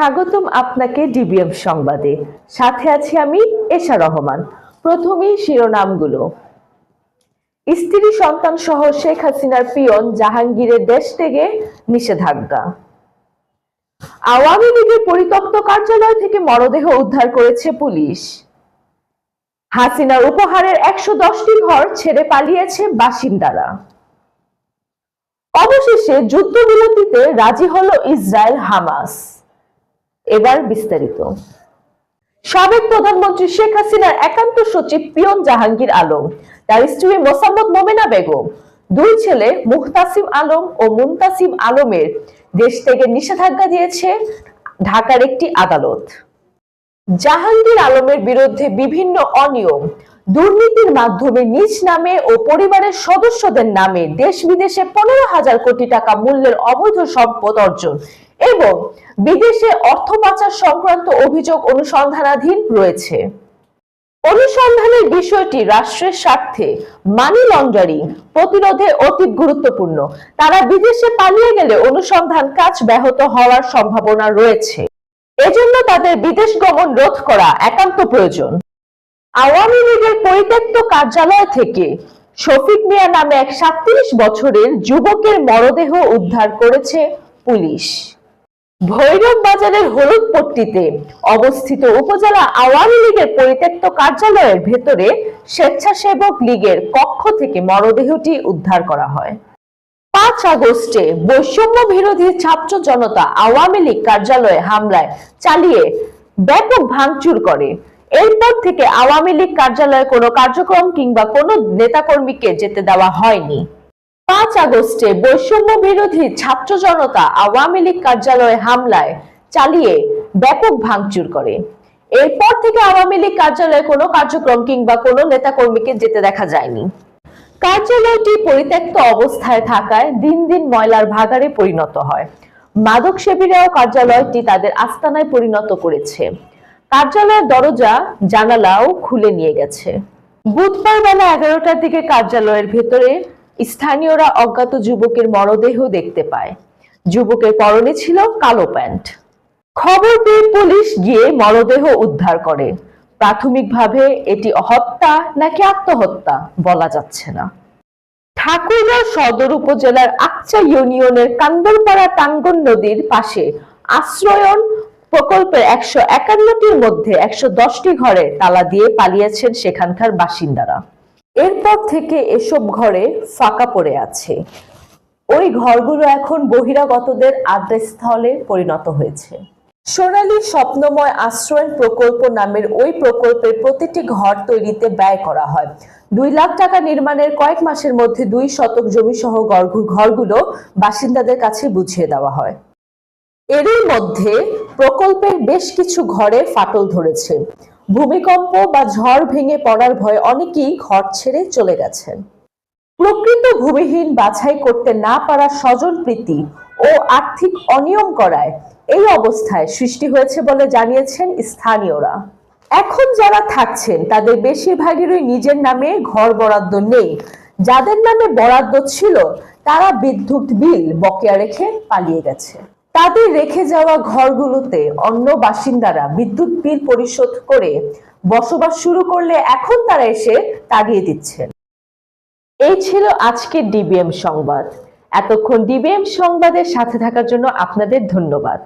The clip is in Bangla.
স্বাগতম আপনাকে ডিবিএম সংবাদে। সাথে আছি আমি এশা রহমান। প্রথমেই শিরোনামগুলো। স্ত্রী সন্তান সহ শেখ হাসিনার পিয়ন জাহাঙ্গীরের দেশ থেকে নিষেধাজ্ঞা। আওয়ামী লীগের পরিত্যক্ত কার্যালয় থেকে মরদেহ উদ্ধার করেছে পুলিশ। হাসিনার উপহারের ১১০টি ঘর ছেড়ে পালিয়েছে বাসিন্দারা। অবশেষে যুদ্ধবিরতিতে রাজি হলো ইসরায়েল হামাস। এবার বিস্তারিত। সাবেক প্রধানমন্ত্রী শেখ হাসিনার একান্ত সচিব পিয়ন জাহাঙ্গীর আলম, তার স্ত্রী মোসাম্মদ মোমেনা বেগম, দুই ছেলে মুহতাসিম আলম ও মুনতাসিম আলমের দেশ থেকে নিষেধাজ্ঞা দিয়েছে ঢাকার একটি আদালত। জাহাঙ্গীর আলমের বিরুদ্ধে বিভিন্ন অনিয়ম, দুর্নীতির মাধ্যমে নিজ নামে ও পরিবারের সদস্যদের নামে দেশ বিদেশে ১৫,০০০ কোটি টাকা মূল্যের অবৈধ সম্পদ অর্জন এবং বিদেশে অর্থ পাচার সংক্রান্ত অভিযোগ অনুসন্ধানাধীন রয়েছে। অনুসন্ধানের বিষয়টি রাষ্ট্রের স্বার্থে মানি লন্ডারিং প্রতিরোধে অতি গুরুত্বপূর্ণ। তারা বিদেশে পালিয়ে গেলে অনুসন্ধান কাজ ব্যাহত হওয়ার সম্ভাবনা রয়েছে। এজন্য তাদের বিদেশ গমন রোধ করা একান্ত প্রয়োজন। আওয়ামী লীগের পরিত্যক্ত কার্যালয় থেকে শফিক মিয়া নামে এক ৩৭ বছরের যুবকের মরদেহ উদ্ধার করেছে পুলিশ। ভৈরব বাজারের হলুদপট্টিতে অবস্থিত উপজেলা আওয়ামী লীগের পরিত্যক্ত কার্যালয়ের ভেতরে স্বেচ্ছাসেবক লীগের কক্ষ থেকে মরদেহটি উদ্ধার করা হয়। ৫ আগস্টে বৈষম্য বিরোধী ছাত্র জনতা আওয়ামী লীগ কার্যালয়ে হামলায় চালিয়ে ব্যাপক ভাঙচুর করে। এরপর থেকে আওয়ামী লীগ কার্যালয়ে কোনো কার্যক্রম কিংবা কোনো নেতাকর্মীকে যেতে দেওয়া হয়নি। ৫ আগস্টে বৈষম্য বিরোধী ছাত্র জনতা আওয়ামী লীগ কার্যালয়ে হামলায় চালিয়ে ব্যাপক ভাঙচুর করে। এরপর থেকে আওয়ামী লীগ কার্যালয়ে কোনো কার্যক্রম কিংবা কোনো নেতাকর্মীকে যেতে দেখা যায়নি। কার্যালয়টি পরিত্যক্ত অবস্থায় থাকায় দিন দিন ময়লার ভাগাড়ে পরিণত হয়। মাদক সেবীরাও কার্যালয়টি তাদের আস্তানায় পরিণত করেছে। কার্যালয়ের দরজা জানালাও খুলে নিয়ে গেছে। বুধবার বেলা ১১টার দিকে কার্যালয়ের ভেতরে স্থানীয়রা অজ্ঞাত যুবকের মরদেহ দেখতে পায়। যুবকের পরনে ছিল কালো প্যান্ট। খবর পেয়ে পুলিশ গিয়ে মরদেহ উদ্ধার করে। প্রাথমিকভাবে এটি হত্যা নাকি আত্মহত্যা বলা যাচ্ছে না। ঠাকুরগাঁও সদর উপজেলার আকচা ইউনিয়নের কান্দরপাড়া টাঙ্গন নদীর পাশে আশ্রয়ন প্রকল্পের ১৫১টির মধ্যে ১১০টি ঘরে তালা দিয়ে পালিয়েছেন সেখানকার বাসিন্দারা। এরপর থেকে এসব ঘরে ফাঁকা পড়ে আছে। ওই ঘরগুলো এখন বহিরাগতদের আশ্রয়স্থলে পরিণত হয়েছে। সোনালী স্বপ্নময় আশ্রয়ন প্রকল্প নামের ওই প্রকল্পের প্রতিটি ঘর তৈরিতে ব্যয় করা হয় ২ লাখ টাকা। নির্মাণের কয়েক মাসের মধ্যে ২ শতক জমি সহ ঘরগুলো বাসিন্দাদের কাছে বুঝিয়ে দেওয়া হয়। এরই মধ্যে প্রকল্পের বেশ কিছু ঘরে ফাটল ধরেছে। ভূমিকম্প বা ঝড় ভেঙে পড়ার ভয়ে অনেকেই ঘর ছেড়ে চলে গেছেন। প্রকৃত ভূমিহীন বাছাই করতে না পারা স্বজনপ্রীতি ও আর্থিক অনিয়ম করায় এই অবস্থায় সৃষ্টি হয়েছে বলে জানিয়েছেন স্থানীয়রা। এখন যারা থাকছেন তাদের বেশিরভাগেরই নিজের নামে ঘর বরাদ্দ নেই। যাদের নামে বরাদ্দ ছিল তারা বিদ্যুৎ বিল বকেয়া রেখে পালিয়ে গেছে। তাদের রেখে যাওয়া ঘরগুলোতে অন্য বাসিন্দারা বিদ্যুৎ বিল পরিশোধ করে বসবাস শুরু করলে এখন তারা এসে তাড়িয়ে দিচ্ছেন। এই ছিল আজকের ডিবিএম সংবাদ। এতক্ষণ ডিবিএম সংবাদের সাথে থাকার জন্য আপনাদের ধন্যবাদ।